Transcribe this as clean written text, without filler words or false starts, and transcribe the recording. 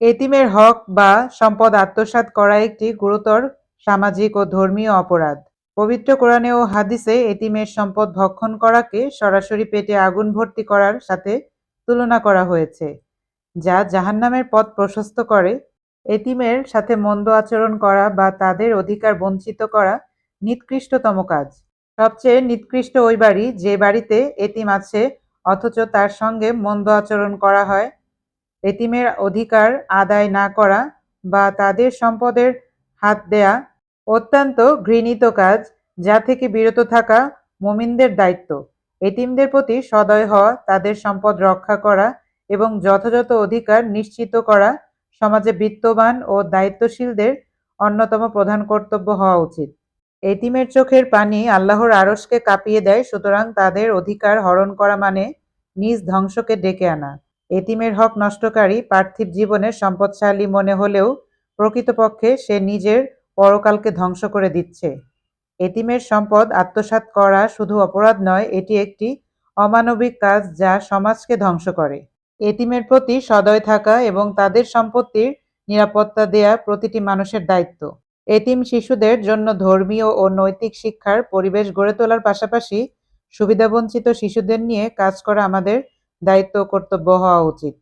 এতিমের হক বা সম্পদ আত্মসাৎ করা একটি গুরুতর সামাজিক ও ধর্মীয় অপরাধ। পবিত্র কোরআনে ও হাদিসে এতিমের সম্পদ ভক্ষণ করাকে সরাসরি পেটে আগুন ভর্তি করার সাথে তুলনা করা হয়েছে, যা জাহান্নামের পথ প্রশস্ত করে। এতিমের সাথে মন্দ আচরণ করা বা তাদের অধিকার বঞ্চিত করা নিকৃষ্টতম কাজ। সবচেয়ে নিকৃষ্ট ওই বাড়ি যে বাড়িতে এতিম আছে অথচ তার সঙ্গে মন্দ আচরণ করা হয়। এতিমের অধিকার আদায় না করা বা তাদের সম্পদের হাত দেয়া অত্যন্ত ঘৃণিত কাজ, যা থেকে বিরত থাকা মুমিনদের দায়িত্ব। এতিমদের প্রতি সদয় হওয়া, তাদের সম্পদ রক্ষা করা এবং যথাযথ অধিকার নিশ্চিত করা সমাজে বিত্তবান ও দায়িত্বশীলদের অন্যতম প্রধান কর্তব্য হওয়া উচিত। এতিমের চোখের পানি আল্লাহর আরশকে কাঁপিয়ে দেয়, সুতরাং তাদের অধিকার হরণ করা মানে নিজ ধ্বংসকে ডেকে আনা। এতিমের হক নষ্টকারী পার্থিব জীবনে সম্পদশালী মনে হলেও প্রকৃতপক্ষে সে নিজের পরকালকে ধ্বংস করে দিচ্ছে। এতিমের সম্পদ আত্মসাৎ করা শুধু অপরাধ নয়, এটি একটি অমানবিক কাজ যা সমাজকে ধ্বংস করে। এতিমের প্রতি সদয় থাকা এবং তাদের সম্পত্তির নিরাপত্তা দেয়া প্রতিটি মানুষের দায়িত্ব। এতিম শিশুদের জন্য ধর্মীয় ও নৈতিক শিক্ষার পরিবেশ গড়ে তোলার পাশাপাশি সুবিধাবঞ্চিত শিশুদের নিয়ে কাজ করা আমাদের দায়িত্ব ও কর্তব্য হওয়া উচিত।